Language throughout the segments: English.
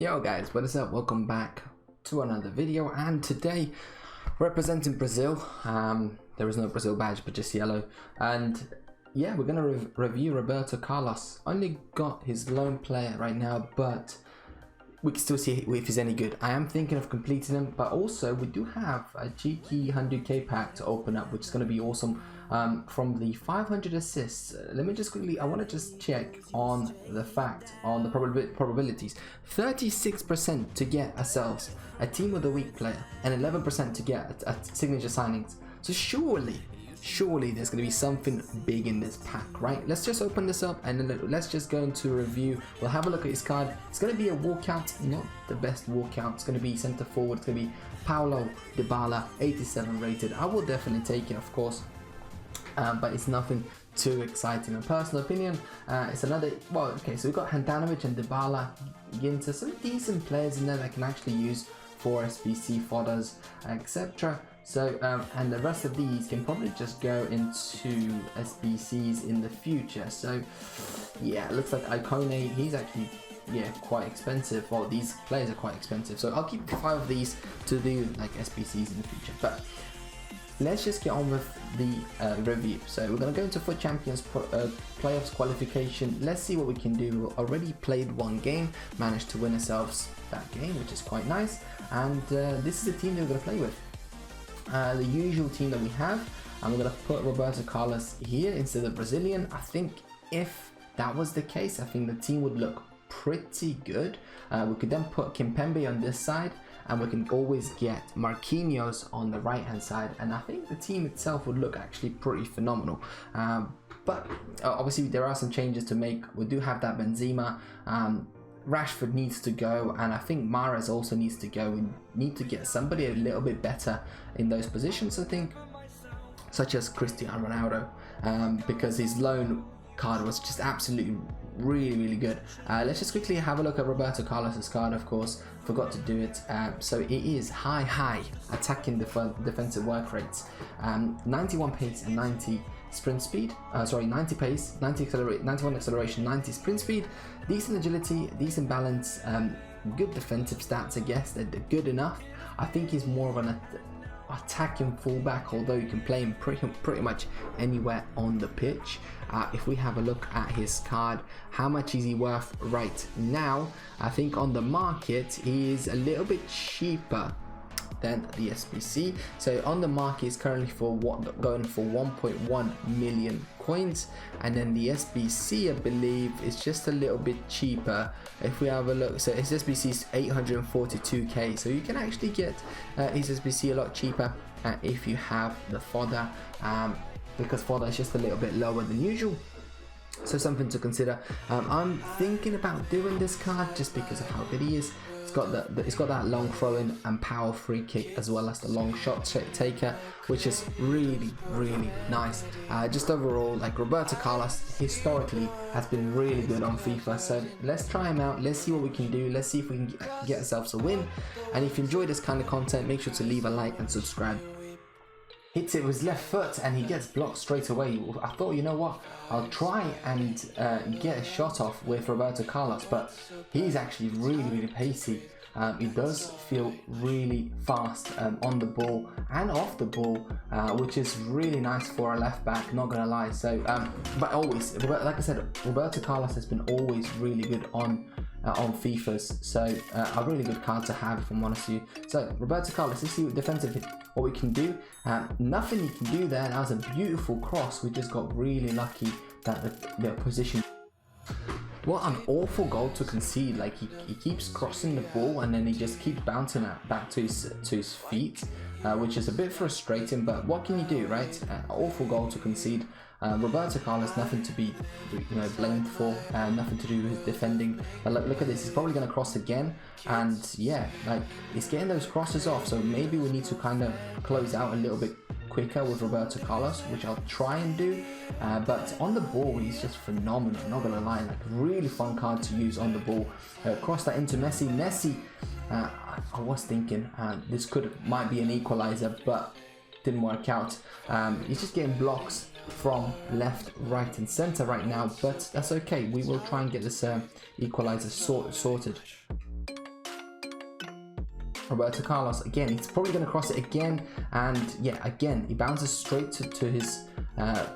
Yo guys, what is up? Welcome back to another video, and today representing Brazil. There is no Brazil badge but just yellow, and yeah, we're gonna review Roberto Carlos. Only got his lone player right now, but we can still see if he's any good. I am thinking of completing him, but also we do have a cheeky 100k pack to open up, which is going to be awesome. From the 500 assists, let me just quickly, I want to just check on the fact, on the probabilities. 36% to get ourselves a team with a weak player, and 11% to get a signature signings. So surely there's going to be something big in this pack, right? Let's just open this up and then let's just go into review. We'll have a look at his card. It's going to be a walkout, not the best walkout. It's going to be center forward. It's going to be Paulo Dybala, 87 rated. I will definitely take it, of course, but it's nothing too exciting. In personal opinion, it's another, well, okay, so we've got Handanovic and Dybala, Ginter, some decent players in there that can actually use for SBC fodders, etc. So, and the rest of these can probably just go into SBCs in the future. So, yeah, it looks like Icone, he's actually, yeah, quite expensive. Well, these players are quite expensive. So I'll keep 5 of these to do like SBCs in the future. But let's just get on with the review. So we're going to go into FUT Champions playoffs qualification. Let's see what we can do. We've already played one game, managed to win ourselves that game, which is quite nice. And this is the team that we're going to play with. The usual team that we have, and we're going to put Roberto Carlos here instead of Brazilian. I think if that was the case, I think the team would look pretty good. We could then put Kimpembe on this side, and we can always get Marquinhos on the right hand side, and I think the team itself would look actually pretty phenomenal. But obviously there are some changes to make. We do have that Benzema, Rashford needs to go, and I think Mahrez also needs to go. We need to get somebody a little bit better in those positions, I think, such as Cristiano Ronaldo, because his loan card was just absolutely really good. Let's just quickly have a look at Roberto Carlos's card. Of course, forgot to do it. So it is high attacking defensive work rates, 91 pace and 90 sprint speed, 90 pace, 91 acceleration, 90 sprint speed, decent agility, decent balance, good defensive stats. I guess they're good enough. I think he's more of an attacking fullback, although you can play him pretty much anywhere on the pitch. If we have a look at his card, how much is he worth right now? I think on the market he is a little bit cheaper than the SBC. So on the market is currently going for 1.1 million coins, and then the SBC I believe is just a little bit cheaper. If we have a look, so his SBC is 842k, so you can actually get his SBC a lot cheaper if you have the fodder, because fodder is just a little bit lower than usual. So something to consider. I'm thinking about doing this card just because of how good he is. It's got that long throw-in and power free kick, as well as the long shot taker, which is really nice. Just overall, like, Roberto Carlos historically has been really good on FIFA, so let's try him out. Let's see what we can do. Let's see if we can get ourselves a win. And if you enjoy this kind of content, make sure to leave a like and subscribe. Hits it with his left foot and he gets blocked straight away. I thought, you know what, I'll try and get a shot off with Roberto Carlos, but he's actually really pacey. He does feel really fast on the ball and off the ball, which is really nice for a left back, not gonna lie. So, but always, like I said, Roberto Carlos has been always really good on FIFAs, so a really good card to have, if I'm honest with you. So Roberto Carlos, let's see defensively what we can do. Nothing you can do there. That was a beautiful cross. We just got really lucky that the position. What an awful goal to concede. Like, he keeps crossing the ball and then he just keeps bouncing it back to his feet, which is a bit frustrating, but what can you do, right? Awful goal to concede. Roberto Carlos, nothing to be blamed for, nothing to do with his defending. But look at this, he's probably going to cross again, and yeah, like, he's getting those crosses off, so maybe we need to kind of close out a little bit quicker with Roberto Carlos, which I'll try and do. But on the ball, he's just phenomenal, not gonna lie. Like, really fun card to use on the ball. Cross that into Messi. I was thinking this might be an equalizer, but didn't work out. He's just getting blocks from left, right and center right now, but that's okay. We will try and get this equalizer sorted. Roberto Carlos, again, he's probably going to cross it again, and yeah, again, he bounces straight to his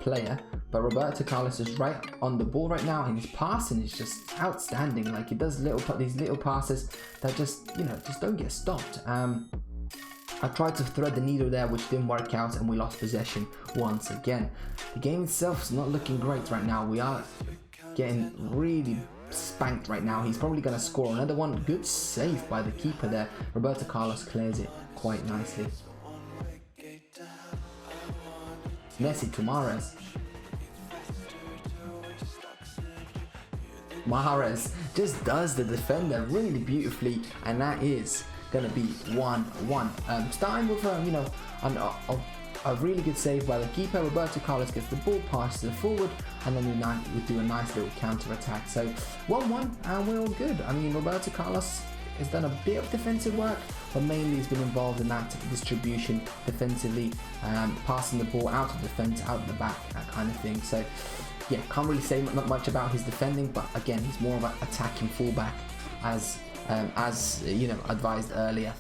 player, but Roberto Carlos is right on the ball right now, and his passing is just outstanding. Like, he does these little passes that just, you know, just don't get stopped. I tried to thread the needle there, which didn't work out, and we lost possession once again. The game itself is not looking great right now. We are getting really spanked right now. He's probably going to score another one. Good save by the keeper there. Roberto Carlos clears it quite nicely. Messi to Mahrez. Mahrez just does the defender really beautifully, and that is going to be 1-1. Starting with you know, a really good save by the keeper. Roberto Carlos gets the ball, passes it forward, and then we do a nice little counter attack. So 1-1, and we're all good. I mean, Roberto Carlos has done a bit of defensive work, but mainly he's been involved in that distribution defensively, passing the ball out of defense, out the back, that kind of thing. So yeah, can't really say much about his defending, but again, he's more of an attacking fullback, as you know, advised earlier.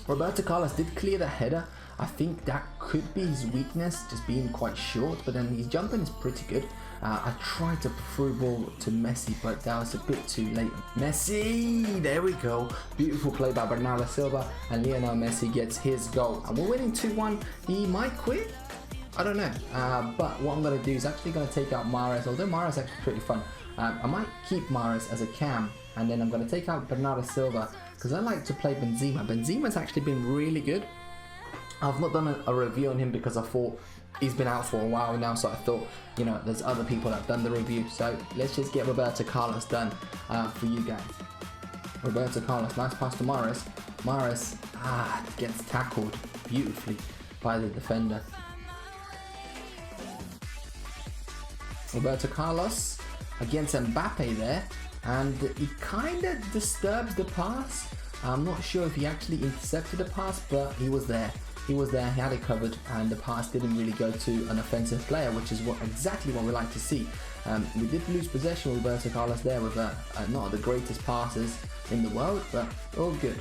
Roberto Carlos did clear the header. I think that could be his weakness, just being quite short, but then his jumping is pretty good. I tried to throw ball to Messi, but that was a bit too late. Messi, there we go. Beautiful play by Bernardo Silva, and Lionel Messi gets his goal. And we're winning 2-1. He might quit, I don't know. But what I'm going to do is actually going to take out Mahrez, although Mahrez is actually pretty fun. I might keep Mahrez as a cam, and then I'm going to take out Bernardo Silva, because I like to play Benzema. Benzema's actually been really good. I've not done a review on him because I thought he's been out for a while now, so I thought, you know, there's other people that have done the review, so let's just get Roberto Carlos done for you guys. Roberto Carlos, nice pass to Mahrez. Mahrez gets tackled beautifully by the defender. Roberto Carlos against Mbappe there, and he kind of disturbs the pass. I'm not sure if he actually intercepted the pass, but he was there. He had it covered, and the pass didn't really go to an offensive player, which is exactly what we like to see. We did lose possession with Roberto Carlos there with not the greatest passes in the world, but all good.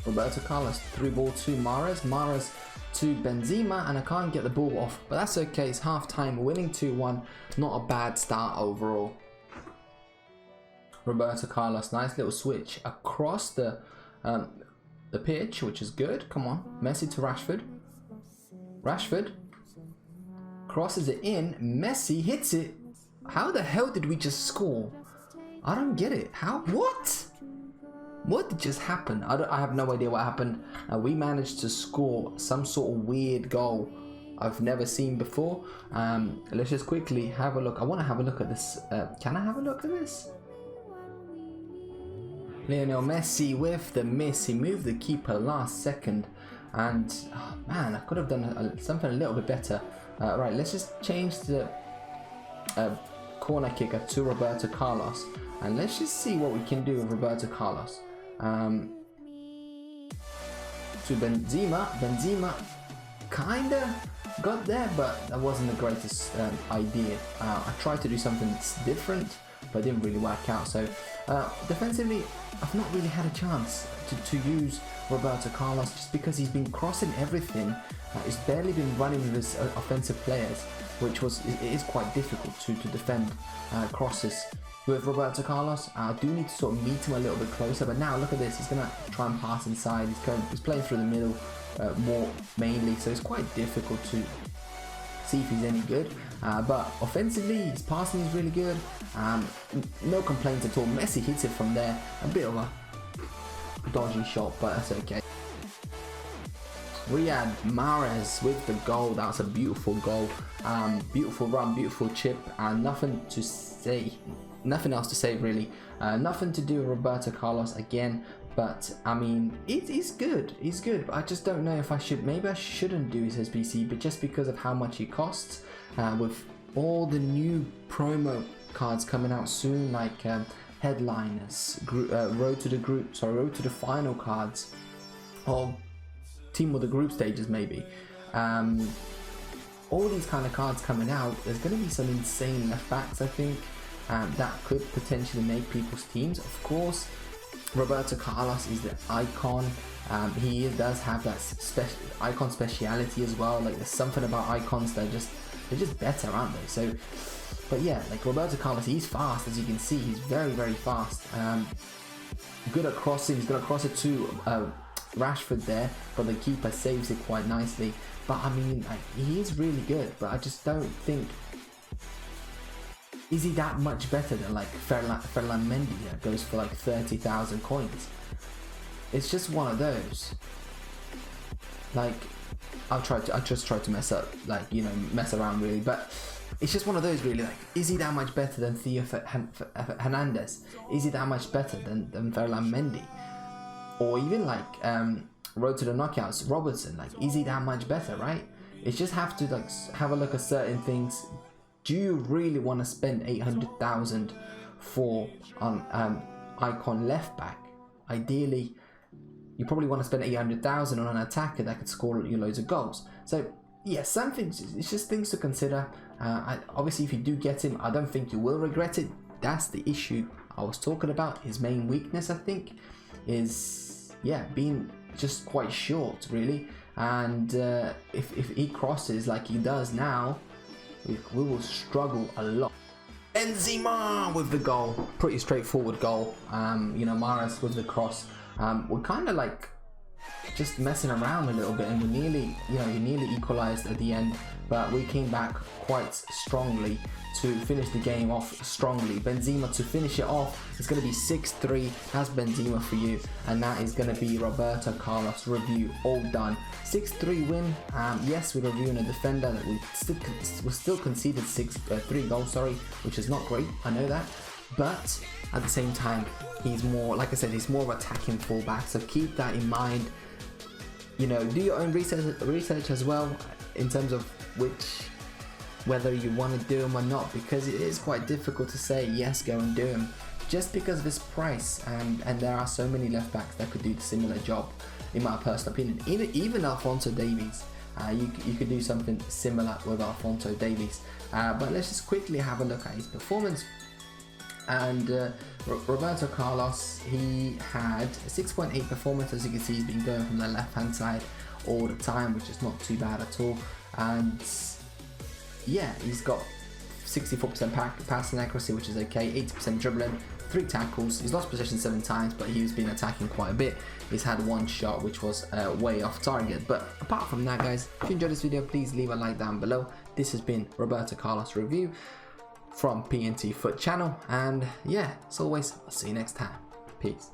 Roberto Carlos, through ball to Mahrez. Mahrez to Benzema, and I can't get the ball off, but that's okay. It's half time, winning 2-1. Not a bad start overall. Roberto Carlos, nice little switch across the pitch, which is good. Come on, Messi to Rashford. Rashford crosses it in. Messi hits it. How the hell did we just score? I don't get it. How? What did just happen? I have no idea what happened. We managed to score some sort of weird goal I've never seen before. Let's just quickly have a look. I want to have a look at this. Can I have a look at this? Lionel Messi with the miss. He moved the keeper last second, and oh man, I could have done something a little bit better. Right, let's just change the corner kicker to Roberto Carlos, and let's just see what we can do with Roberto Carlos. To Benzema. Benzema kinda got there, but that wasn't the greatest idea. I tried to do something different, but it didn't really work out. So defensively, I've not really had a chance to use Roberto Carlos, just because he's been crossing everything. He's barely been running with his offensive players, which it is quite difficult to defend crosses with Roberto Carlos. I do need to sort of meet him a little bit closer, but now look at this. He's going to try and pass inside. He's playing through the middle more mainly, so it's quite difficult to see if he's any good. But offensively, his passing is really good. No complaints at all. Messi hits it from there. A bit of a dodgy shot, but that's okay. Riyad Mahrez with the goal. That's a beautiful goal. Beautiful run, beautiful chip, and nothing else to say really. Nothing to do with Roberto Carlos again, but I mean, he's good. He's good, but I just don't know if I should. Maybe I shouldn't do his SBC, but just because of how much he costs, with all the new promo cards coming out soon, like headliners, road to the final cards, or team of the group stages maybe. All these kind of cards coming out. There's going to be some insane left backs, I think. that could potentially make people's teams. Of course, Roberto Carlos is the icon. He does have that icon speciality as well. Like, there's something about icons that they're just better, aren't they? So, but yeah, like Roberto Carlos, he's fast, as you can see. He's very, very fast. Good at crossing. He's gonna cross it to Rashford there, but the keeper saves it quite nicely. But I mean, like, he is really good, but I just don't think, is he that much better than like Ferland Mendy that goes for like 30,000 coins? It's just one of those. Like, I just tried to mess up, like, you know, mess around really, but it's just one of those really. Like, is he that much better than Theo Hernandez? Is he that much better than Ferland Mendy? Or even like Road to the Knockouts, Robertson? Like, is he that much better, right? It's just have to like have a look at certain things. Do you really want to spend 800,000 for icon left back? Ideally, you probably want to spend 800,000 on an attacker that could score you loads of goals. So yeah, some things, it's just things to consider. Obviously, if you do get him, I don't think you will regret it. That's the issue I was talking about. His main weakness, I think, is, yeah, being just quite short, really. And if he crosses like he does now, we will struggle a lot. Benzema with the goal, pretty straightforward goal. You know, Mahrez with the cross. We're kind of like just messing around a little bit, and we nearly, you know, he nearly equalized at the end, but we came back quite strongly to finish the game off strongly. Benzema to finish it off. It's going to be 6-3. That's Benzema for you, and that is going to be Roberto Carlos review all done. 6-3 win. Yes, we're reviewing a defender that we still conceded 3 goals, sorry, which is not great. I know that, but at the same time, he's more, like I said, he's more of attacking fullback. So keep that in mind. You know, do your own research as well in terms of whether you want to do him or not, because it is quite difficult to say yes, go and do him, just because of his price, and there are so many left backs that could do the similar job, in my personal opinion. Even Alphonso Davies, you could do something similar with Alphonso Davies. But let's just quickly have a look at his performance. And Roberto Carlos, he had a 6.8 performance. As you can see, he's been going from the left hand side all the time, which is not too bad at all. And yeah, he's got 64% passing accuracy, which is okay, 80% dribbling, 3 tackles. He's lost possession 7 times, but he's been attacking quite a bit. He's had 1 shot, which was way off target. But apart from that, guys, if you enjoyed this video, please leave a like down below. This has been Roberto Carlos review from PnTFut channel, and yeah, as always, I'll see you next time. Peace.